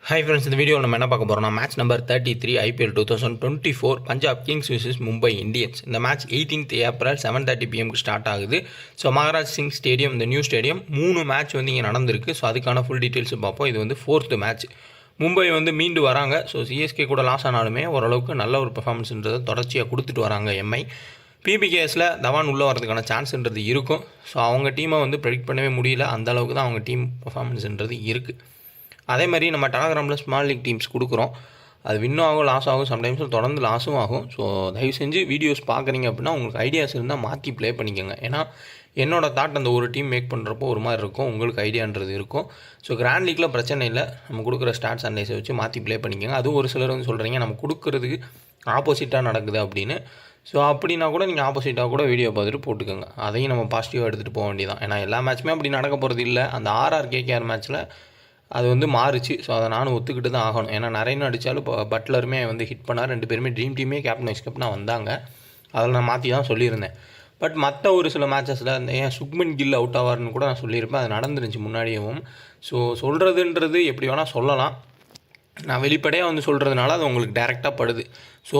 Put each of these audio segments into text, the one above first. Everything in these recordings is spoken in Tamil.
ஹாய் ஃப்ரெண்ட்ஸ், இந்த வீடியோவில் நம்ம என்ன பார்க்க போகிறோம்னா match number 33 IPL 2024 Punjab Kings vs Mumbai Indians. இந்த match 18th April 7:30 PM start ஆகுது. ஸோ மகாராஜ் சிங் ஸ்டேடியம், இந்த நியூ ஸ்டேடியம் 3 மேட்ச் இங்கே நடந்திருக்கு. ஸோ அதுக்கான ஃபுல் டீட்டெயில்ஸ் பார்ப்போம். இது 4th மேட்ச். மும்பை மீண்டு வராங்க. ஸோ சிஎஸ்கே கூட லாஸ் ஆனாலுமே ஓரளவுக்கு நல்ல ஒரு பெர்ஃபார்மன்ஸ்ன்றதை தொடர்ச்சியாக கொடுத்துட்டு வராங்க எம்ஐ. பிபிகேஎஸில் தவான் உள்ளே வரதுக்கான சான்ஸ்ன்றது இருக்கும். ஸோ அவங்க டீமை ப்ரெடிக்ட் பண்ணவே முடியல. அந்த அளவுக்கு தான் அவங்க டீம் பெர்ஃபார்மன்ஸ்ன்றது இருக்குது. அதே மாதிரி நம்ம டெலகிராமில் ஸ்மால் லீக் டீம்ஸ் கொடுக்குறோம். அது வின்னும் ஆகும், லாஸ் ஆகும், சம்டைம்ஸ் தொடர்ந்து லாஸும் ஆகும். ஸோ தயவு செஞ்சு வீடியோஸ் பார்க்குறீங்க அப்படின்னா உங்களுக்கு ஐடியாஸ் இருந்தால் மாற்றி ப்ளே பண்ணிக்கோங்க. ஏன்னா என்னோடய தாட் அந்த ஒரு டீம் மேக் பண்ணுறப்போ ஒரு மாதிரி இருக்கும், உங்களுக்கு ஐடியான்றது இருக்கும். ஸோ கிராண்ட் லீக்கில் பிரச்சனை இல்லை, நம்ம கொடுக்குற ஸ்டார்ட்ஸ் அண்டைஸை வச்சு மாற்றி ப்ளே பண்ணிக்கோங்க. அதுவும் ஒரு சிலர் சொல்கிறீங்க நம்ம கொடுக்குறதுக்கு ஆப்போசிட்டாக நடக்குது அப்படின்னு. ஸோ அப்படின்னா கூட நீங்கள் ஆப்போசிட்டாக கூட வீடியோ பார்த்துட்டு போட்டுக்கோங்க. அதையும் நம்ம பாசிட்டிவாக எடுத்துகிட்டு போக வேண்டியதான். ஏன்னா எல்லா மேட்ச்சுமே அப்படி நடக்க போகிறது இல்லை. அந்த கேகேஆர் மேட்ச்சில் அது மாறுச்சு. ஸோ அதை நானும் ஒத்துக்கிட்டு தான் ஆகணும். ஏன்னா நிறைய அடித்தாலும் இப்போ பட்லருமே ஹிட் பண்ணார். 2 பேருமே ட்ரீம் டீமே கேப்டன் வைஸ் கேப்டனாக வந்தாங்க. அதில் நான் மாற்றி தான் சொல்லியிருந்தேன். பட் மற்ற ஒரு சில மேட்சஸில் ஏன் சுக்மன் கில் அவுட் ஆவார்னு கூட நான் சொல்லியிருப்பேன். அது நடந்துருந்துச்சு முன்னாடியும். ஸோ சொல்கிறதுன்றது எப்படி வேணால் சொல்லலாம். நான் வெளிப்படையாக சொல்கிறதுனால அது உங்களுக்கு டேரெக்டாக படுது. ஸோ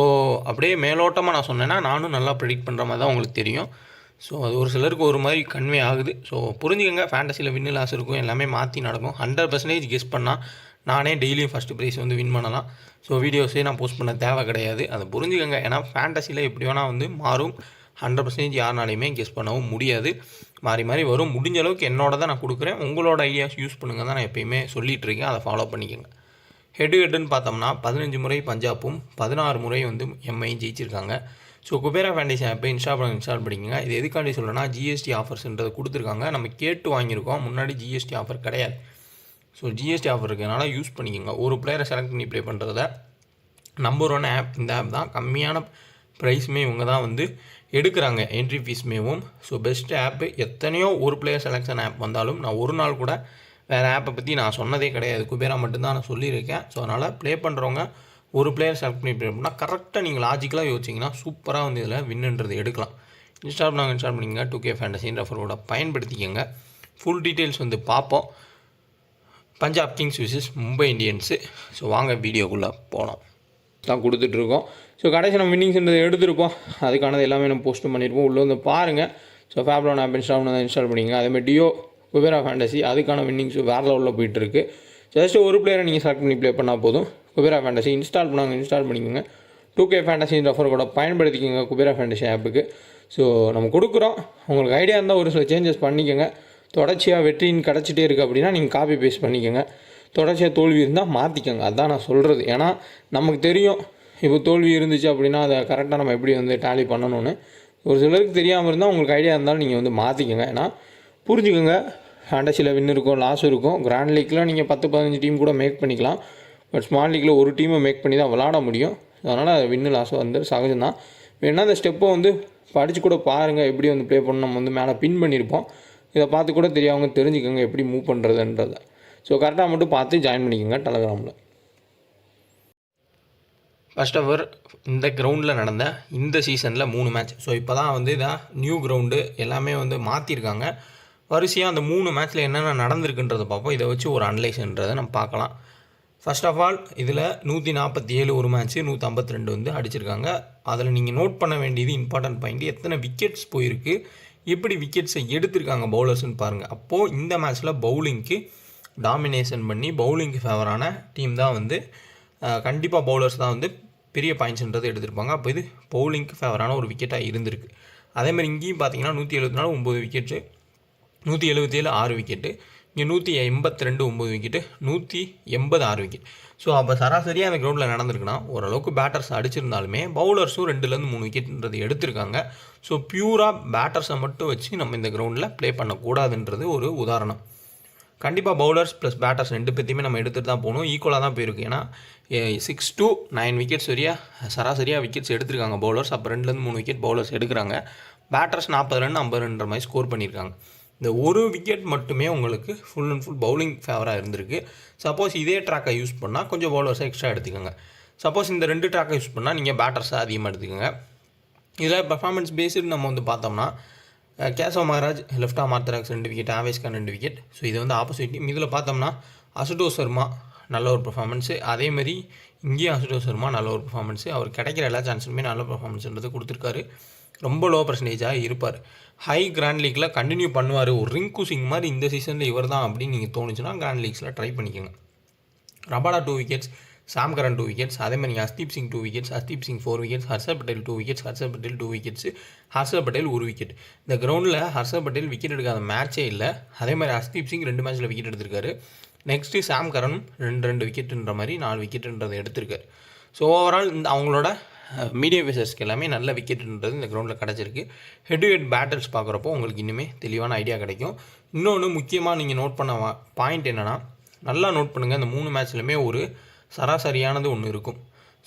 அப்படியே மேலோட்டமாக நான் சொன்னேன்னா நானும் நல்லா ப்ரெடிக்ட் பண்ணுற மாதிரி தான் உங்களுக்கு தெரியும். ஸோ அது ஒரு சிலருக்கு ஒரு மாதிரி கன்வே ஆகுது. ஸோ புரிஞ்சுக்கங்க, ஃபேண்டசியில் வின்னு லாஸ் இருக்கும், எல்லாமே மாற்றி நடக்கும். 100% கெஸ் பண்ணால் நானே டெய்லியும் ஃபஸ்ட்டு ப்ரைஸ் வின் பண்ணலாம். ஸோ வீடியோஸே நான் போஸ்ட் பண்ண தேவை கிடையாது. அதை புரிஞ்சுக்கங்க. ஏன்னா ஃபேண்டசியில் எப்படி வேணால் மாறும். 100% யாருனாலையுமே கெஸ் பண்ணவும் முடியாது. மாறி மாறி வரும். முடிஞ்ச அளவுக்கு என்னோட தான் நான் கொடுக்குறேன். உங்களோட ஐடியாஸ் யூஸ் பண்ணுங்கள் தான் நான் எப்பயுமே சொல்லிகிட்ருக்கேன். அதை ஃபாலோ பண்ணிக்கோங்க. ஹெட்டுன்னு பார்த்தோம்னா 15 முறை பஞ்சாப்பும் 16 முறை எம்ஐயும் ஜெயிச்சிருக்காங்க. ஸோ குபேரா ஃபேண்டசி ஆப்பை இன்ஸ்டால் பண்ணிக்கோங்க. இது எதுக்காண்டி சொல்கிறேன்னா ஜிஎஸ்டி ஆஃபர்ஸ்ன்றது கொடுத்துருக்காங்க. நம்ம கேட்டு வாங்கியிருக்கோம். முன்னாடி ஜிஎஸ்டி ஆஃபர் கிடையாது. ஸோ ஜிஎஸ்டி ஆஃபர் இருக்கிறதுனால யூஸ் பண்ணிக்கோங்க. ஒரு பிளேயரை செலக்ட் பண்ணி ப்ளே பண்ணுறத நம்பர் 1 ஆப் இந்த ஆப் தான். கம்மியான ப்ரைஸுமே இவங்க தான் எடுக்கிறாங்க, என்ட்ரி ஃபீஸ்மேவும். ஸோ பெஸ்ட் ஆப்பு. எத்தனையோ ஒரு பிளேயர் செலெக்ஷன் ஆப் வந்தாலும் நான் ஒரு நாள் கூட வேறு ஆப்பை பற்றி நான் சொன்னதே கிடையாது. குபேரா மட்டும்தான் நான் சொல்லியிருக்கேன். ஸோ அதனால் ப்ளே பண்ணுறவங்க ஒரு பிளேயர் செலக்ட் பண்ணி ப்ளே பண்ணால் கரெக்டாக நீங்கள் லாஜிக்கலாக யோசிச்சிங்கன்னா சூப்பராக இதில் வின்னுன்றது எடுக்கலாம். இன்ஸ்டால் பண்ணிங்க. 2K ஃபேண்டசின் ரெஃபர் கூட பயன்படுத்திக்கோங்க. ஃபுல் டீட்டெயில்ஸ் பார்ப்போம். Punjab Kings vs Mumbai Indians. So வாங்க வீடியோக்குள்ளே போகலாம். தான் கொடுத்துட்ருக்கோம். ஸோ கடைசி நம்ம வின்னிங்ஸ்ன்றதை எடுத்துருப்போம். அதுக்கானது எல்லாமே நம்ம போஸ்ட்டும் பண்ணியிருப்போம். உள்ளே பாருங்கள். ஸோ ஃபேப்லோன் ஆப் இன்ஸ்டால் பண்ணிங்க. அதேமாதிரி டியோ குபேரா ஃபேண்டசி அதுக்கான வின்னிங்ஸ் வேறு லெவலில் போயிட்டுருக்கு. ஜஸ்ட் ஒரு பிளேயரை நீங்கள் செலக்ட் பண்ணி ப்ளே பண்ணால் போதும். குபேரா ஃபேண்டசி இன்ஸ்டால் பண்ணிக்கோங்க. 2K ஃபேண்டசி ரெஃபர் கூட பயன்படுத்திக்கோங்க குபேரா ஃபேண்டசி ஆப்புக்கு. ஸோ நம்ம கொடுக்குறோம். உங்களுக்கு ஐடியா இருந்தால் ஒரு சில சேஞ்சஸ் பண்ணிக்கோங்க. தொடர்ச்சியாக வெற்றின்னு கிடச்சிட்டே இருக்குது அப்படின்னா நீங்கள் காப்பி பேஸ்ட் பண்ணிக்கோங்க. தொடர்ச்சியாக தோல்வி இருந்தால் மாற்றிக்கோங்க. அதுதான் நான் சொல்கிறது. ஏன்னா நமக்கு தெரியும் இப்போ தோல்வி இருந்துச்சு அப்படின்னா அதை கரெக்டாக நம்ம எப்படி டேலி பண்ணணும்னு. ஒரு சிலருக்கு தெரியாமல் இருந்தால் உங்களுக்கு ஐடியா இருந்தாலும் நீங்கள் மாற்றிக்கோங்க. ஏன்னா புரிஞ்சுக்கோங்க, ஃபேண்டசியில் வின் இருக்கும், லாஸ் இருக்கும். கிராண்ட் லீக்கில் நீங்கள் 10-15 டீம் கூட மேக் பண்ணிக்கலாம். பட் ஸ்மால் லீக்கில் ஒரு டீமை மேக் பண்ணி தான் விளாட முடியும். அதனால் வின்னு லாஸ் சகஜம் தான். வேணால் அந்த ஸ்டெப்பை படித்து கூட பாருங்கள். எப்படி ப்ளே பண்ணணும். நம்ம மேலே பின் பண்ணியிருப்போம். இதை பார்த்து கூட தெரியாதவங்க தெரிஞ்சுக்கோங்க எப்படி மூவ் பண்ணுறதுன்றதை. ஸோ கரெக்டாக மட்டும் பார்த்து ஜாயின் பண்ணிக்கோங்க டெலகிராமில். ஃபர்ஸ்ட் ஓவர் இந்த கிரவுண்டில் நடந்த இந்த சீசனில் 3 மேட்ச். ஸோ இப்போ தான் இதான் நியூ கிரவுண்டு எல்லாமே மாற்றிருக்காங்க. வரிசையாக அந்த 3 மேட்ச்சில் என்னென்ன நடந்திருக்குன்றதை பார்ப்போம். இதை வச்சு ஒரு அனலைஸ்ன்றதை நம்ம பார்க்கலாம். ஃபர்ஸ்ட் ஆஃப் ஆல் இதில் 147 ஒரு மேட்ச்சு 152 அடிச்சிருக்காங்க. அதில் நீங்கள் நோட் பண்ண வேண்டியது இம்பார்ட்டன்ட் பாயிண்ட், எத்தனை விக்கெட்ஸ் போயிருக்கு, எப்படி விக்கெட்ஸை எடுத்திருக்காங்க பவுலர்ஸ்ன்னு பாருங்கள். அப்போது இந்த மேட்ச்சில் பவுலிங்க்கு டாமினேஷன் பண்ணி பவுலிங்க்கு ஃபேவரான டீம் தான் கண்டிப்பாக பவுலர்ஸ் தான் பெரிய பாயிண்ட்ஸ்ன்றது எடுத்திருப்பாங்க. அப்போ இது பவுலிங்க்கு ஃபேவரான ஒரு விக்கெட்டாக இருந்திருக்கு. அதேமாதிரி இங்கேயும் பார்த்தீங்கன்னா 174 9 விக்கெட்டு, 177 6 விக்கெட்டு, இங்கே 182 9 விக்கெட்டு, 180 6 விக்கெட். ஸோ அப்போ சராசரியாக அந்த கிரவுண்டில் நடந்திருக்குன்னா ஓரளவுக்கு பேட்டர்ஸ் அடிச்சிருந்தாலுமே பவுலர்ஸும் 2லேருந்து 3 விக்கெட்ன்றது எடுத்திருக்காங்க. ஸோ பியூராக பேட்டர்ஸை மட்டும் வச்சு நம்ம இந்த கிரவுண்டில் ப்ளே பண்ணக்கூடாதுன்றது ஒரு உதாரணம். கண்டிப்பாக பவுலர்ஸ் ப்ளஸ் பேட்டர்ஸ் 2 பேர்த்தையுமே நம்ம எடுத்துகிட்டு தான் போகணும். ஈக்குவலாக தான் போயிருக்கு. ஏன்னா 6 to 9 விக்கெட்ஸ் சராசரியாக விக்கெட்ஸ் எடுத்திருக்காங்க பவுலர்ஸ். அப்போ 2லேருந்து 3 விக்கெட் பவுலர்ஸ் எடுக்கிறாங்க. பேட்டர்ஸ் 40 ரன் 50 ரன்ற மாதிரி ஸ்கோர் பண்ணியிருக்காங்க. இந்த ஒரு விக்கெட் மட்டுமே உங்களுக்கு ஃபுல் அண்ட் ஃபுல் பவுலிங் ஃபேவராக இருந்திருக்கு. சப்போஸ் இதே ட்ராக்கை யூஸ் பண்ணால் கொஞ்சம் பவுலர்ஸை எக்ஸ்ட்ரா எடுத்துக்கோங்க. சப்போஸ் இந்த 2 ட்ராக்கை யூஸ் பண்ணால் நீங்கள் பேட்டர்ஸை அதிகமாக எடுத்துக்கோங்க. இதில் பர்ஃபார்மன்ஸ் பேஸ்டு நம்ம பார்த்தோம்னா Keshav Maharaj left arm orthodox 2 wicket, Avesh Khan 2 wicket. So இது ஆப்போசிட் டீம். இதில் பார்த்தோம்னா அசுடோஷ் சர்மா நல்ல ஒரு பெர்ஃபார்மன்ஸு. அதேமாதிரி இங்கேயும் அசுதோஷ் சர்மா நல்ல ஒரு பெர்ஃபார்மன்ஸு. அவர் கிடைக்கிற எல்லா சான்ஸுமே நல்ல பெர்ஃபார்மன்ஸ்ன்றது கொடுத்துருக்காரு. ரொம்ப லோ பர்சன்டேஜாக இருப்பார். ஹை கிராண்ட் லீக்கில் கண்டினியூ பண்ணுவார். ஒரு ரிங்கு சிங் மாதிரி இந்த சீசனில் இவர் தான் அப்படின்னு நீங்கள் தோணுச்சுன்னா கிராண்ட் லீக்ஸில் ட்ரை பண்ணிக்கோங்க. Rabada 2 wickets, Sam Curran 2 wickets, அதேமாதிரி Harshdeep Singh 2 wickets, Harshdeep Singh 4 wickets, Harshal Patel 2 wickets, Harshal Patel 2 wickets, Harshal Patel 1 wicket. இந்த கிரவுண்டில் ஹர்ஷர் பட்டேல் விக்கெட் எடுக்காத மேட்சே இல்லை. அதேமாதிரி ஹர்ஷ்தீப் சிங் 2 மேட்ச்சில் விக்கெட் எடுத்திருக்காரு. நெக்ஸ்ட்டு சாம் கரன் 2 விக்கெட்டுன்ற மாதிரி 4 விக்கெட்டுன்றதை எடுத்திருக்காரு. ஸோ ஓவரால் இந்த அவங்களோட மீடியம் பேசர்ஸ்க்கு எல்லாமே நல்ல விக்கெட்டுன்றது இந்த கிரவுண்டில் கிடச்சிருக்கு. ஹெட் டு ஹெட் பேட்டர்ஸ் பார்க்குறப்போ உங்களுக்கு இன்னுமே தெளிவான ஐடியா கிடைக்கும். இன்னொன்று முக்கியமாக நீங்கள் நோட் பண்ண பாயிண்ட் என்னென்னா, நல்லா நோட் பண்ணுங்கள், இந்த 3 மேட்ச்லையுமே ஒரு சராசரியானது ஒன்று இருக்கும்.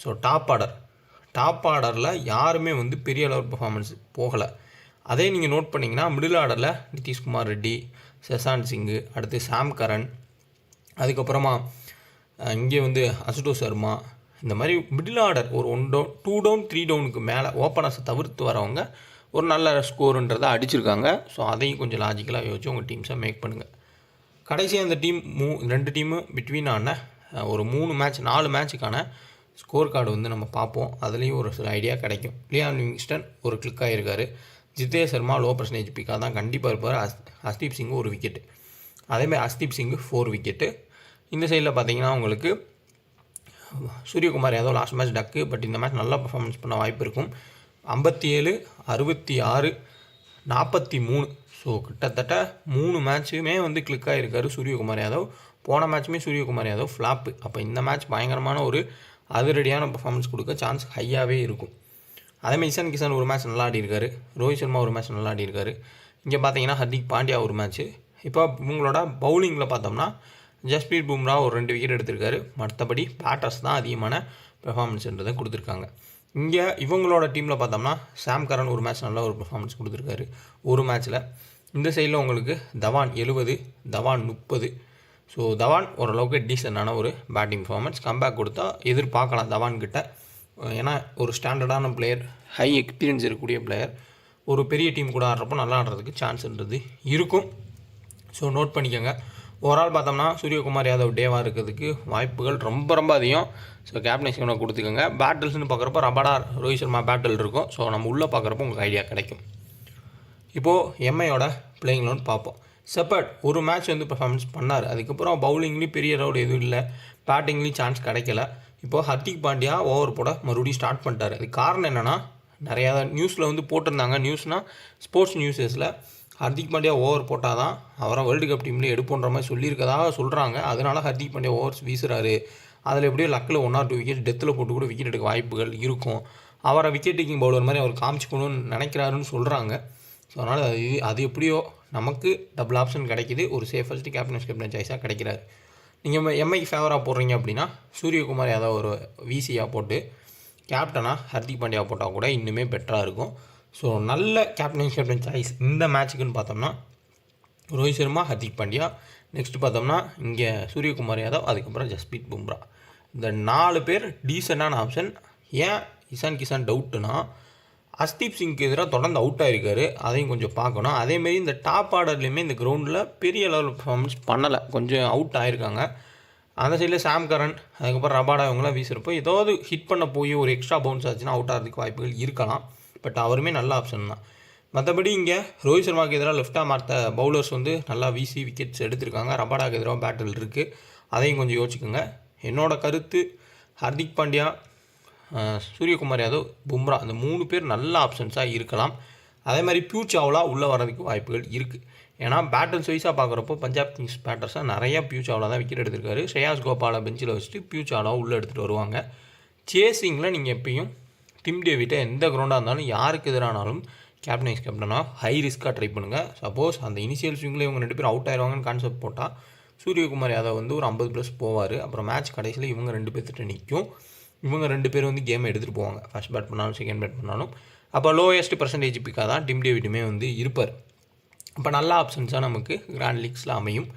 ஸோ டாப் ஆர்டரில் யாருமே வந்து பெரிய அளவு பர்ஃபார்மன்ஸ் போகலை. அதே நீங்கள் நோட் பண்ணிங்கன்னா மிடில் ஆர்டரில் நிதிஷ்குமார் ரெட்டி, சசாந்த் சிங்கு, அடுத்து சாம் கரன், அதுக்கப்புறமா இங்கே வந்து அசுதோஷ் சர்மா, இந்த மாதிரி மிடில் ஆர்டர் ஒரு 1 டவுன் 2 டவுன் 3 டவுனுக்கு மேலே ஓப்பனர்ஸை தவிர்த்து வரவங்க ஒரு நல்ல ஸ்கோருன்றதை அடிச்சிருக்காங்க. ஸோ அதையும் கொஞ்சம் லாஜிக்கலாக யோசிச்சு உங்கள் டீம்ஸை மேக் பண்ணுங்கள். கடைசியாக இந்த டீம் 2 டீமு பிட்வீன் ஆன ஒரு 4 மேட்சுக்கான ஸ்கோர் கார்டு வந்து நம்ம பார்ப்போம். அதுலேயும் ஒரு சில ஐடியா கிடைக்கும். லியாம் லிவிங்ஸ்டன் ஒரு கிளிக் ஆகிருக்காரு. ஜிதேஷ் சர்மா லோ பர்சன்டேஜ் பிக்காக தான் கண்டிப்பாக இருப்பார். ஹர்ஷ்தீப் சிங்கு 1 விக்கெட்டு, அதேமாதிரி ஹர்ஷ்தீப் சிங்கு 4 விக்கெட்டு. இந்த சைடில் பார்த்தீங்கன்னா உங்களுக்கு சூரியகுமார் யாதவ் லாஸ்ட் மேட்ச் டக்கு, பட் இந்த மேட்ச் நல்லா பர்ஃபார்மன்ஸ் பண்ண வாய்ப்பு இருக்கும். 57, 66, 43. ஸோ கிட்டத்தட்ட 3 மேட்சுமே வந்து கிளிக் ஆகிருக்காரு சூரியகுமார் யாதவ். போன மேட்சுமே சூரியகுமார் யாதவ் ஃப்ளாப்பு. அப்போ இந்த மேட்ச் பயங்கரமான ஒரு அதிரடியான பர்ஃபார்மன்ஸ் கொடுக்க சான்ஸ் ஹையாகவே இருக்கும். அதேமாதிரி இஷான் கிஷான் ஒரு மேட்ச் நல்லா ஆடிருக்காரு. ரோஹித் சர்மா ஒரு மேட்ச் நல்லா ஆடிருக்காரு. இங்கே பார்த்தீங்கன்னா ஹர்திக் பாண்டியா ஒரு மேட்ச்சு. இப்போ இவங்களோட பவுலிங்கில் பார்த்தோம்னா ஜஸ்பீத் பும்ரா ஒரு 2 விக்கெட் எடுத்திருக்காரு. மற்றபடி பேட்டர்ஸ் தான் அதிகமான பெர்ஃபார்மன்ஸ்ன்றதை கொடுத்துருக்காங்க. இங்கே இவங்களோட டீமில் பார்த்தோம்னா சாம் கரன் ஒரு மேட்ச் நல்ல ஒரு பெர்ஃபார்மன்ஸ் கொடுத்துருக்காரு ஒரு மேட்ச்சில். இந்த சைடில் உங்களுக்கு தவான் 70, தவான் 30. ஸோ தவான் ஓரளவுக்கு டீசெண்டான ஒரு பேட்டிங் பெர்ஃபார்மன்ஸ். கம்பேக் கொடுத்தா எதிர்பார்க்கலாம் தவான்கிட்ட. ஏன்னா ஒரு ஸ்டாண்டர்டான பிளேயர், ஹை எக்ஸ்பீரியன்ஸ் இருக்கக்கூடிய பிளேயர், ஒரு பெரிய டீம் கூட ஆடுறப்போ நல்லா ஆடுறதுக்கு சான்ஸ்ன்றது இருக்கும். ஸோ நோட் பண்ணிக்கோங்க. ஓவரால் பார்த்தோம்னா சூரியகுமார் யாதவ் டேவாக இருக்கிறதுக்கு வாய்ப்புகள் ரொம்ப அதிகம். ஸோ கேப்டன்சி கொடுத்துக்கோங்க. பேட்டில்ஸ்னு பார்க்குறப்போ ரபாடா, ரோஹித் சர்மா பேட்டில் இருக்கும். ஸோ நம்ம உள்ளே பார்க்குறப்போ உங்களுக்கு ஐடியா கிடைக்கும். இப்போது எம்ஐயோட பிளேயிங் லோன் பார்ப்போம். செப்பர்ட் ஒரு மேட்ச் வந்து பர்ஃபார்மன்ஸ் பண்ணார். அதுக்கப்புறம் பவுலிங்லேயும் பெரிய ரவுட் எதுவும் இல்லை, பேட்டிங்லேயும் சான்ஸ் கிடைக்கல. இப்போது ஹர்திக் பாண்டியா ஓவர் போட மறுபடியும் ஸ்டார்ட் பண்ணிட்டார். அதுக்கு காரணம் என்னென்னா, நிறையா நியூஸில் வந்து போட்டிருந்தாங்க. நியூஸ்னால் ஸ்போர்ட்ஸ் நியூஸஸில் ஹர்திக் பாண்டியா ஓவர் போட்டால் தான் அவரை வேர்ல்டு கப் டீம்லேயே எடுப்போன்ற மாதிரி சொல்லியிருக்கதாக சொல்கிறாங்க. அதனால் ஹர்திக் பாண்டியா ஓவர்ஸ் வீசுகிறாரு. அதில் எப்படியோ லக்கில் 1 or 2 விக்கெட் டெத்தில் போட்டு கூட விக்கெட் எடுக்க வாய்ப்புகள் இருக்கும். அவரை விக்கெட் டேக்கிங் பவுலர் மாதிரி அவர் காமிச்சிக்கணும்னு நினைக்கிறாருன்னு சொல்கிறாங்க. ஸோ அதனால் அது எப்படியோ நமக்கு டபுள் ஆப்ஷன் கிடைக்கிது. ஒரு சேஃபஸ்ட்டு கேப்டன் சாய்ஸாக கிடைக்கிறாரு. நீங்கள் எம்ஐக்கு ஃபேவராக போடுறீங்க அப்படின்னா சூரியகுமார் யாதவ் ஒரு விசியாக போட்டு கேப்டனாக ஹர்திக் பாண்டியா போட்டால் கூட இன்னுமே பெட்டராக இருக்கும். ஸோ நல்ல கேப்டன் சாய்ஸ் இந்த மேட்ச்சுக்குன்னு பார்த்தோம்னா ரோஹித் சர்மா, ஹர்திக் பாண்டியா. நெக்ஸ்ட் பார்த்தோம்னா இங்கே சூரியகுமார் யாதவ், அதுக்கப்புறம் ஜஸ்பீத் பும்ரா. இந்த 4 பேர் டீசெண்டான ஆப்ஷன். ஏன் இஷான் கிஷான் டவுட்டுனா, ஹர்ஷ்தீப் சிங்க்கு எதிராக தொடர்ந்து அவுட் ஆகிருக்காரு. அதையும் கொஞ்சம் பார்க்கணும். அதேமாரி இந்த டாப் ஆர்டர்லேயுமே இந்த கிரவுண்டில் பெரிய லெவல் பர்ஃபார்மன்ஸ் பண்ணலை, கொஞ்சம் அவுட் ஆகிருக்காங்க. அந்த சைடில் சாம் கரன், அதுக்கப்புறம் ரபாடா இவங்களாம் வீசுகிறப்போ ஏதாவது ஹிட் பண்ண போய் ஒரு எக்ஸ்ட்ரா பவுன்ஸ் ஆச்சுன்னா அவுட் ஆகிறதுக்கு வாய்ப்புகள் இருக்கலாம். பட் அவருமே நல்ல ஆப்ஷன் தான். மற்றபடி இங்கே ரோஹித் சர்மாவுக்கு எதிராக லெஃப்டாக மற்ற பவுலர்ஸ் வந்து நல்லா வீசி விக்கெட்ஸ் எடுத்திருக்காங்க. ரபாடாவுக்கு எதிராக பேட்டில் இருக்குது. அதையும் கொஞ்சம் யோசிச்சுக்கோங்க. என்னோடய கருத்து ஹர்திக் பாண்டியா, சூரியகுமார் யாதவ், பும்ரா அந்த 3 பேர் நல்ல ஆப்ஷன்ஸாக இருக்கலாம். அதே மாதிரி பியூ சாவ்லா உள்ளே வரதுக்கு வாய்ப்புகள் இருக்குது. ஏன்னா பேட்டில்ஸ் வைஸாக பார்க்குறப்போ பஞ்சாப் கிங்ஸ் பேட்டர்ஸாக நிறையா பியூ சாவ்லா தான் விக்கெட் எடுத்திருக்காரு. ஸ்ரேயாஸ் கோபாலை பெஞ்சில் வச்சுட்டு பியூ சாவ்லாவை உள்ளே எடுத்துகிட்டு வருவாங்க. சேசிங்கில் நீங்கள் எப்பயும் டிம் டேவிட்டை எந்த கிரவுண்டாக இருந்தாலும் யாருக்கு எதிரானாலும் கேப்டனாக ஹை ரிஸ்க்காக ட்ரை பண்ணுங்கள். சப்போஸ் அந்த இனிஷியல் ஸ்விங்கில் இவங்க 2 பேரும் அவுட் ஆயிடுவாங்கன்னு கான்செப்ட் போட்டால் சூரியகுமார் யாதவ் வந்து ஒரு 50+ போவார். அப்புறம் மேட்ச் கடைசியில் இவங்க 2 பேர்த்திட்ட நிற்கும். இவங்க 2 பேர் வந்து கேமை எடுத்துகிட்டு போவாங்க. ஃபர்ஸ்ட் பேட் பண்ணாலும் செகண்ட் பேட் பண்ணாலும். அப்போ லோயஸ்ட் பர்சன்டேஜ் பிக்காக தான் டிம் டேவிட்டுமே வந்து இருப்பார். இப்போ நல்ல ஆப்ஷன்ஸாக நமக்கு கிராண்ட் லீக்ஸில் அமையும்.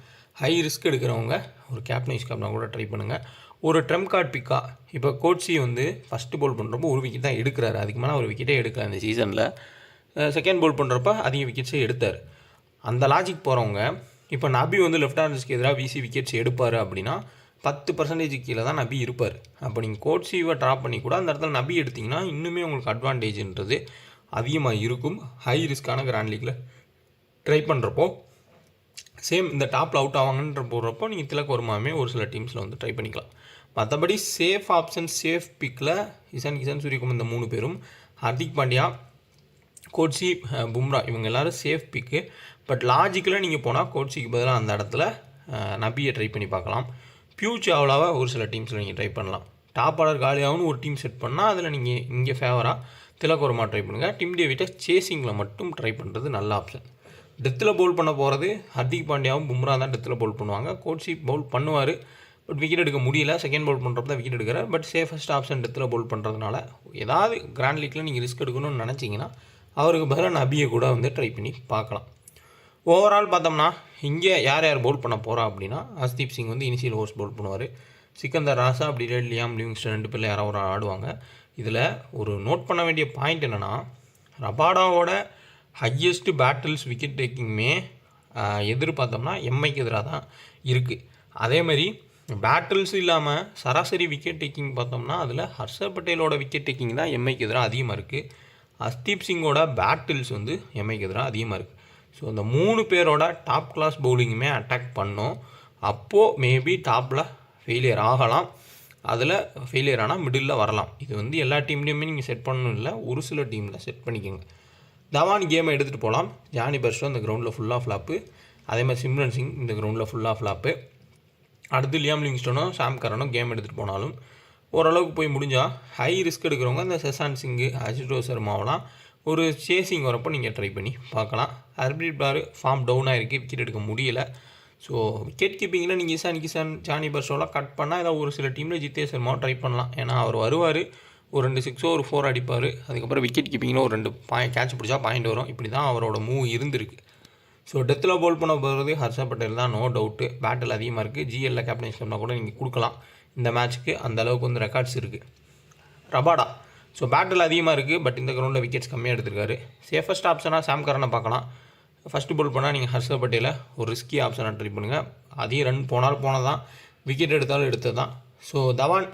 ஹை ரிஸ்க் எடுக்கிறவங்க ஒரு கேப்டனாக கூட ட்ரை பண்ணுங்கள். ஒரு ட்ரம்ப் கார்டு பிக்காக இப்போ கோட்ஸி வந்து ஃபஸ்ட்டு போல் பண்ணுறப்போ 1 விக்கெட் தான் எடுக்கிறாரு. அதுக்கு மேலே 1 விக்கெட்டே எடுக்கல இந்த சீசனில். செகண்ட் போல் பண்ணுறப்ப அதிக விக்கெட்ஸே எடுத்தார். அந்த லாஜிக் போகிறவங்க இப்போ நபி வந்து லெஃப்ட் ஹேண்டர்ஸ்க்கு எதிராக விசி விக்கெட்ஸ் எடுப்பார் அப்படின்னா 10% கீழே தான் நபி இருப்பார். அப்போ நீங்கள் கோட்ஸீவை ட்ராப் பண்ணி கூட அந்த இடத்துல நபி எடுத்திங்கன்னா இன்னுமே உங்களுக்கு அட்வான்டேஜ்ன்றது அதிகமாக இருக்கும். ஹை ரிஸ்க்கான கிராண்ட் லீக்கில் ட்ரை பண்ணுறப்போ சேம் இந்த டாப்பில் அவுட் ஆவாங்கன்ற போடுறப்போ நீங்கள் திலக் வர்மாவே ஒரு சில டீம்ஸில் வந்து ட்ரை பண்ணிக்கலாம். மற்றபடி சேஃப் ஆப்ஷன் சேஃப் பிக்கில் கிஷன் சூரியகுமார் இந்த 3 பேரும், ஹர்திக் பாண்டியா, கோட்ஸி, பும்ரா இவங்க எல்லோரும் சேஃப் பிக்கு. பட் லாஜிக்கலாக நீங்கள் போனால் கோட்ஸிக்கு பதிலாக அந்த இடத்துல நபியை ட்ரை பண்ணி பார்க்கலாம். பியூ சாவ்லாவை ஒரு சில டீம்ஸில் நீங்கள் ட்ரை பண்ணலாம். டாப் ஆர்டர் காலியாகனு ஒரு டீம் செட் பண்ணால் அதில் நீங்கள் இங்கே ஃபேவராக திலக் வர்மா ட்ரை பண்ணுங்கள். டிம் டேவிட்டை சேசிங்கில் மட்டும் ட்ரை பண்ணுறது நல்ல ஆப்ஷன். டெத்தில் பவுல் பண்ண போகிறது ஹர்திக் பாண்டியாவும் பும்ரா தான் டெத்தில் பவுல் பண்ணுவாங்க. கோட்ஸி பவுல் பண்ணுவார், பட் விக்கெட் எடுக்க முடியல. செகண்ட் பவுல் பண்ணுறப்ப தான் விக்கெட் எடுக்கிறார். பட் சேஃபஸ்ட் ஆப்ஷன் டெத்தில் பவுல் பண்ணுறதுனால ஏதாவது கிராண்ட் லீக்கில் நீங்கள் ரிஸ்க் எடுக்கணும்னு நினச்சிங்கன்னா அவருக்கு பதிலாக நபியை கூட வந்து ட்ரை பண்ணி பார்க்கலாம். ஓவரால் பார்த்தோம்னா இங்கே யார் பவுல் பண்ண போகிறா அப்படின்னா ஹர்ஷ்தீப் சிங் வந்து இனிஷியல் ஓவர்ஸ் பவுல் பண்ணுவார். சிக்கந்தர் ராசா அப்படி லியாம் லிவிங்ஸ்டன் 2 பேரில் யாராவது ஒரு ஆடுவாங்க. இதில் ஒரு நோட் பண்ண வேண்டிய பாயிண்ட் என்னென்னா ரபாடாவோட ஹையஸ்ட்டு பேட்டில்ஸ் விக்கெட் டேக்கிங்குமே எதிர்பார்த்தோம்னா எம்ஐக்கு எதிராக தான் இருக்குது. அதேமாதிரி பேட்டில்ஸ் இல்லாமல் சராசரி விக்கெட் டேக்கிங் பார்த்தோம்னா அதில் ஹர்ஷர் பட்டேலோட விக்கெட் டேக்கிங் தான் எம்ஐக்கு எதிராக அதிகமாக இருக்குது. ஹர்ஷ்தீப் சிங்கோட பேட்டில்ஸ் வந்து எம்ஐக்கு எதிராக அதிகமாக இருக்குது. ஸோ அந்த 3 பேரோட டாப் கிளாஸ் பவுலிங்குமே அட்டாக் பண்ணோம். அப்போது மேபி டாப்பில் ஃபெயிலியர் ஆகலாம். அதில் ஃபெயிலியர் ஆனால் மிடில் வரலாம். இது வந்து எல்லா டீம்லேயுமே நீங்கள் செட் பண்ணணும் இல்லை, ஒரு சில டீமில் செட் பண்ணிக்கோங்க. தவான் கேமை எடுத்துகிட்டு போகலாம். ஜானி பெர்ஸ்டோ இந்த கிரவுண்டில் ஃபுல்லாக ஃப்ளாப்பு. அதே மாதிரி சிம்ரன் சிங் இந்த கிரவுண்டில் ஃபுல்லாக ஃப்ளாப்பு. அடுத்து லியாம் லிவிங்ஸ்டனும் சாம் கரனும் கேம் எடுத்துகிட்டு போனாலும் ஓரளவுக்கு போய் முடிஞ்சால் ஹை ரிஸ்க் எடுக்கிறவங்க இந்த செசான் சிங்கு, அஜிட்டோ சர்மாவெலாம் ஒரு சேசிங் வரப்போ நீங்கள் ட்ரை பண்ணி பார்க்கலாம். ஹர்ப்ரீத் பார் ஃபார்ம் டவுனாக இருக்குது, விக்கெட் எடுக்க முடியல. ஸோ விக்கெட் கீப்பிங்கில் நீங்கள் கிஷன் ஜானி பெர்ஸ்டோலாம் கட் பண்ணால் ஏதாவது ஒரு சில டீமில் ஜித்தேஷ் சர்மாவை ட்ரை பண்ணலாம். ஏன்னா அவர் வருவார், ஒரு 2 6 ஒரு 4 அடிப்பார். அதுக்கப்புறம் விக்கெட் கீப்பிங்கில் ஒரு 2 கேட்ச் பிடிச்சா பாயிண்ட் வரும். இப்படி தான் அவரோட மூவ் இருந்திருக்கு. ஸோ டெத்தில் பவுல் பண்ண போகிறது ஹர்ஷர் பட்டேல் தான், நோ டவுட்டு. பேட்டில் அதிகமாக இருக்குது. ஜிஎல்ல கேப்டன்ஸ் பண்ணால் கூட நீங்கள் கொடுக்கலாம் இந்த மேட்ச்சுக்கு. அந்த அளவுக்கு வந்து ரெக்கார்ட்ஸ் இருக்குது. ரபாடா ஸோ பேட்டில் அதிகமாக இருக்குது, பட் இந்த கிரவுண்டில் விக்கெட்ஸ் கம்மியாக எடுத்திருக்காரு. சேஃபஸ்ட் ஆப்ஷனாக சாம் கரனை பார்க்கலாம். ஃபஸ்ட்டு பவுல் பண்ணால் நீங்கள் ஹர்ஷர் பட்டேலை ஒரு ரிஸ்கி ஆப்ஷனாக ட்ரை பண்ணுங்கள். அதிகம் ரன் போனால் தான், விக்கெட் எடுத்தாலும் எடுத்தது தான். ஸோ தவான்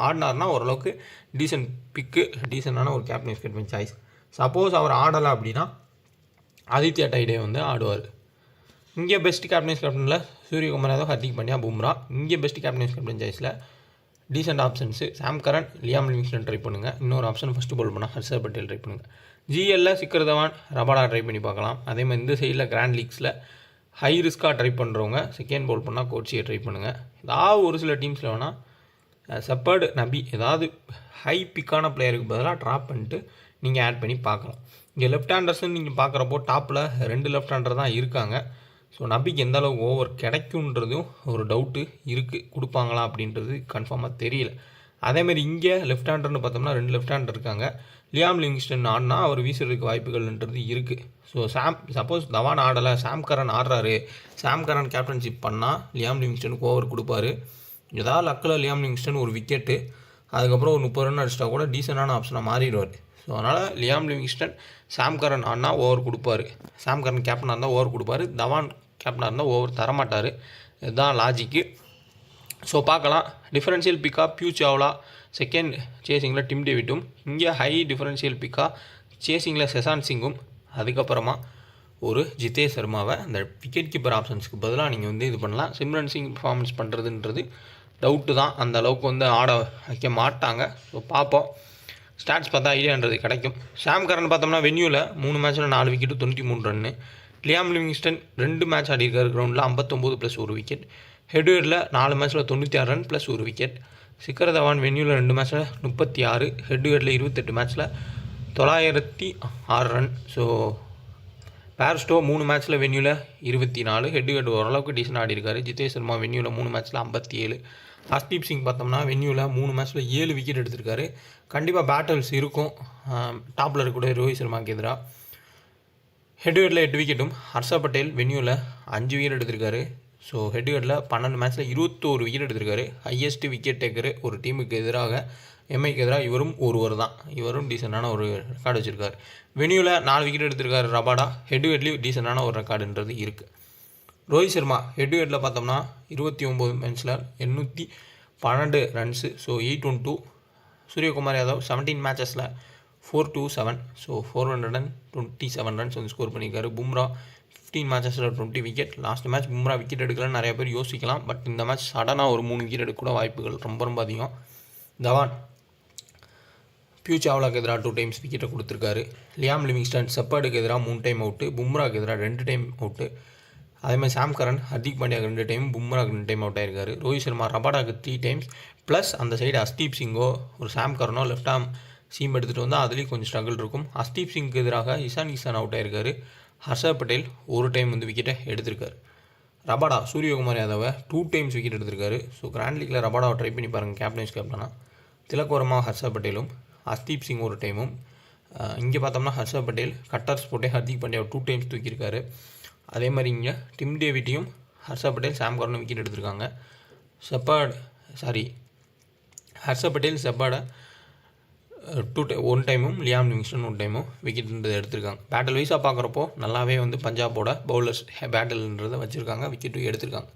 ஆடினார்னா ஓரளவுக்கு டீசென்ட் பிக்கு, டீசெண்டான ஒரு கேப்டன் விக்கெட் சாய்ஸ். சப்போஸ் அவர் ஆடலை அப்படின்னா ஆதித்யா டைடே வந்து ஆடுவார். இங்கே பெஸ்ட் கேப்டனில் சூரியகுமார் யாதவ், ஹர்திக் பாண்டியா, பும்ரா. இங்கே பெஸ்ட் கேப்டன் சாய்ஸில் டீசெண்ட் ஆப்ஷன்ஸு சாம் கரன், லியாம் லிவிங்ஸ்டன் ட்ரை பண்ணுங்கள். இன்னொரு ஆப்ஷன் ஃபஸ்ட்டு பவுல் பண்ணால் ஹர்ஷர் பட்டேல் ட்ரை பண்ணுங்கள். ஜிஎல்ல சிக்கர் தவான், ரபாடா ட்ரை பண்ணி பார்க்கலாம். அதேமாதிரி இந்த சைடில் கிராண்ட் லீக்ஸில் ஹை ரிஸ்க்காக ட்ரை பண்ணுறவங்க செகண்ட் பவுல் பண்ணால் கோட்ஸியை ட்ரை பண்ணுங்கள். ஏதாவது ஒரு சில டீம்ஸில் வேணால் செப்பர்டு, நபி ஏதாவது ஹை பிக்கான பிளேயருக்கு பதிலாக ட்ராப் பண்ணிட்டு நீங்கள் ஆட் பண்ணி பார்க்கலாம். இங்கே லெஃப்ட் ஹேண்டர்ஸ்ன்னு நீங்கள் பார்க்குறப்போ டாப்பில் 2 லெஃப்ட் ஹேண்டர் தான் இருக்காங்க. ஸோ நபிக்கு எந்த அளவுக்கு ஓவர் கிடைக்குன்றதும் ஒரு டவுட்டு இருக்குது. கொடுப்பாங்களா அப்படின்றது கன்ஃபார்மாக தெரியல. அதேமாதிரி இங்கே லெஃப்ட் ஹேண்டர்னு பார்த்தோம்னா 2 லெஃப்ட் ஹேண்டர் இருக்காங்க. லியாம் லிவிங்ஸ்டன் ஆடினா அவர் வீசுறதுக்கு வாய்ப்புகள்ன்றது இருக்குது. ஸோ சப்போஸ் தவான் ஆடலை, சாம் கரன் ஆடுறாரு, சாம் கரன் கேப்டன்ஷிப் பண்ணால் லியாம் லிவிங்ஸ்டனுக்கு ஓவர் கொடுப்பாரு. ஏதாவது லக்கில் லியாம் லிவிங்ஸ்டன் ஒரு விக்கெட்டு, அதுக்கப்புறம் ஒரு 30 ரன் அடிச்சிட்டா கூட டீசெண்டான ஆப்ஷனாக மாறிடுவார். ஸோ அதனால் லியாம் லிவிங்ஸ்டன் சாம் கரன் ஆடினா ஓவர் கொடுப்பாரு. சாம் கரன் கேப்டனாக இருந்தால் ஓவர் கொடுப்பாரு. தவான் கேப்டனாக இருந்தால் ஓவர் தரமாட்டார். இதுதான் லாஜிக்கு. ஸோ பார்க்கலாம். டிஃபரன்ஷியல் பிக்காக பியூ சாவ்லா, செகண்ட் சேசிங்கில் டிம் டேவிட்டும். இங்கே ஹை டிஃபரன்ஷியல் பிக்காக சேசிங்கில் செசான் சிங்கும், அதுக்கப்புறமா ஒரு ஜித்தேஷ் சர்மாவை அந்த விக்கெட் கீப்பர் ஆப்ஷன்ஸ்க்கு பதிலாக நீங்கள் வந்து இது பண்ணலாம். சிம்ரன் சிங் பர்ஃபார்மன்ஸ் பண்ணுறதுன்றது டவுட்டு தான், அந்த அளவுக்கு வந்து ஆட வைக்க மாட்டாங்க. ஸோ பார்ப்போம். ஸ்டாட்ஸ் பார்த்தா ஐடியான்றது கிடைக்கும். சாம் கரன் பார்த்தோம்னா வென்யூவில் 3 மேட்ச்சில் 4 wicket 93 run. Liam Livingstone 2 match ஆடிருக்காரு கிரவுண்டில் 59 + 1 விக்கெட். ஹெட்வேர்டில் 4 மேட்ச்சில் 96 ரன் + 1 விக்கெட். சிக்கர் தவான் வென்யூவில் 2 மேட்ச்சில் 36, ஹெட்வேர்டில் 28 மேட்ச்சில் 906 ரன். ஸோ பேர்ஸ்டோ 3 மேட்ச்சில் வென்யூவில் 24, ஹெட்வேர்டு ஓரளவுக்கு டீசெண்டாக ஆடிருக்காரு. ஜித்தேஷ் சர்மா வென்யூவில் 3 மேட்ச்சில் 57. ஹர்ஷ்தீப் சிங் பார்த்தோம்னா வென்யூவில் 3 மேட்ச்சில் 7 விக்கெட் எடுத்திருக்காரு. கண்டிப்பாக பேட்டில்ஸ் இருக்கும் டாப்பில் இருக்கக்கூடிய ரோஹித் சர்மாவுக்கு எதிராக. ஹெட்வேர்டில் 8 விக்கெட்டும். ஹர்ஷர் பட்டேல் வென்யூவில் 5 விக்கெட் எடுத்திருக்காரு. ஸோ ஹெட்வேர்டில் 12 மேட்ச்சில் 21 விக்கெட் எடுத்திருக்காரு. ஹையஸ்ட் விக்கெட் டேக்கரு ஒரு டீமுக்கு எதிராக, எம்ஐக்கு எதிராக இவரும் ஒருவர் தான். இவரும் டீசெண்டான ஒரு ரெக்கார்டு வச்சுருக்காரு. வென்யூவில் 4 விக்கெட் எடுத்திருக்காரு ரபாடா. ஹெட்வேர்ட்லேயும் டீசெண்டான ஒரு ரெக்கார்டுன்றது இருக்குது. ரோஹித் சர்மா ஹெட் டு ஹெட்டில் பார்த்தோம்னா 29 மேட்ச்சில் 812 ரன்ஸு. ஸோ 812. சூரியகுமார் யாதவ் 17 மேட்சஸில் 427. ஸோ 427 ரன்ஸ் வந்து ஸ்கோர் பண்ணியிருக்காரு. பும்ரா 15 மேட்சஸில் 20 wicket. Last match Bumrah wicket எடுக்கலன்னு நிறைய பேர் யோசிக்கலாம். பட் இந்த மேட்ச் சடனாக ஒரு 3 விக்கெட் எடுக்க கூட வாய்ப்புகள் ரொம்ப அதிகம். தவான் பியூ சாவ்லாக்கு எதிராக 2 டைம்ஸ் விக்கெட்டை கொடுத்துருக்காரு. லியாம் லிவிங்ஸ்டன் செப்பர்டுக்கு எதிராக 3 டைம் அவுட்டு, பும்ராக்கு எதிராக 2 டைம் அவுட்டு. அதேமாதிரி சாம் கரன் ஹர்திக் பாண்டியாவுக்கு 2 டைம், பும்ராக்கு 2 டைம் அவுட் ஆயிருக்காரு. ரோஹித் சர்மா ரபாடாக்கு 3 டைம்ஸ், ப்ளஸ் அந்த சைடு அஸ்தீப் சிங்கோ ஒரு சாம் கரனோ லெஃப்ட் ஆர்ம் சீம் எடுத்துகிட்டு வந்தால் அதுலேயும் கொஞ்சம் ஸ்ட்ரகிள் இருக்கும். அஸ்தீப் சிங்க்கு எதிராக இசான் கிசான் அவுட் ஆயிருக்காரு. ஹர்ஷத் பட்டேல் ஒரு டைம் வந்து விக்கெட்டை எடுத்திருக்காரு. ரபாடா சூரியகுமார் யாதவை 2 டைம்ஸ் விக்கெட் எடுத்திருக்காரு. ஸோ கிராண்ட் லீக்கில் ரபாடாவை ட்ரை பண்ணி பாருங்கள் கேப்டன்ஸ் கேப்டனா. திலக் வர்மா ஹர்ஷத் பட்டேலும் அஸ்தீப் சிங் ஒரு டைமும். இங்கே பார்த்தோம்னா ஹர்ஷத் பட்டேல் கட்டர்ஸ் போட்டு ஹர்திக் பாண்டியாவை 2 டைம்ஸ் தூக்கியிருக்காரு. அதே மாதிரி இங்கே டிம் டேவிட்டையும் ஹர்ஷத் பட்டேல் சாம் கரனும் விக்கெட் எடுத்திருக்காங்க. ஹர்ஷத் பட்டேல் செப்பாடை 1 டைமும் லியாம் லிவிங்ஸ்டன் 1 டைமும் விக்கெட்ன்றதை எடுத்திருக்காங்க. பேட்டில் வைஸாக பார்க்குறப்போ நல்லாவே வந்து பஞ்சாபோட பவுலர்ஸ் பேட்டில்ன்றதை வச்சுருக்காங்க, விக்கெட்டும் எடுத்திருக்காங்க.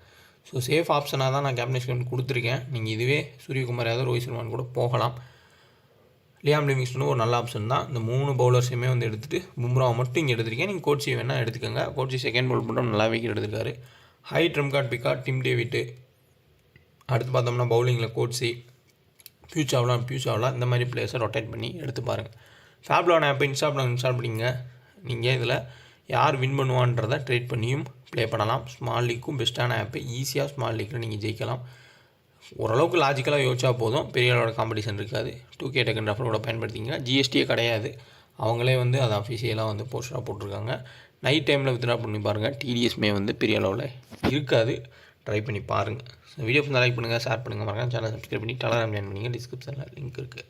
ஸோ சேஃப் ஆப்ஷனாக தான் நான் கேப்டன் கொடுத்துருக்கேன். நீங்கள் இதுவே சூரியகுமார் யாதவ் ரோஹித் சர்மான்னு கூட போகலாம். லியாம் லிவிங்ஸ்டனும் ஒரு நல்ல ஆப்ஷன் தான். இந்த 3 பவுலர்ஸையுமே வந்து எடுத்துகிட்டு பும்ராவை மட்டும் இங்கே எடுத்திருக்கேன். நீங்கள் கோட்சி வேணால் எடுத்துக்கோங்க. கோட்சி செகண்ட் பவுல் பண்ணுறோம், நல்லா விக்கெட் எடுத்திருக்காரு. ஹை ட்ரம்கார்ட் பிக்கார்ட் டிம் டேவிட்டு. அடுத்து பார்த்தோம்னா பவுலிங்கில் கோட்சி, பியூ சாவ்லா இந்த மாதிரி பிளேயர்ஸை ரொட்டேட் பண்ணி எடுத்து பாருங்கள். ஃபேப்லான் ஆப்பை இன்ஸ்டால் பண்ணிங்க. நீங்கள் இதில் யார் வின் பண்ணுவான்றதை ட்ரேட் பண்ணியும் ப்ளே பண்ணலாம். ஸ்மால் லீக்கும் பெஸ்ட்டான ஆப்பு. ஈஸியாக ஸ்மால் லீக்கில் நீங்கள் ஜெயிக்கலாம். ஓரளவுக்கு லாஜிக்கலாக யோசிச்சா போதும், பெரிய அளவோட காம்படிஷன் இருக்காது. 2K டெக்கன் ரெஃபரோட பயன்படுத்திங்க. ஜிஎஸ்டியே கிடையாது, அவங்களே வந்து அதை அஃபிஷியலாக வந்து போஸ்டராக போட்டிருக்காங்க. நைட் டைமில் வித்ட்ரா பண்ணி பாருங்கள். டிடிஎஸ்மே வந்து பெரிய அளவில் இருக்காது, ட்ரை பண்ணி பாருங்கள். வீடியோ லைக் பண்ணுங்கள், ஷேர் பண்ணுங்கள், மறக்காம சேனல் சப்ஸ்கிரைப் பண்ணி டெலகிராம் ஜாயின் பண்ணிங்க. டிஸ்கிரிப்ஷனில் லிங்க் இருக்குது.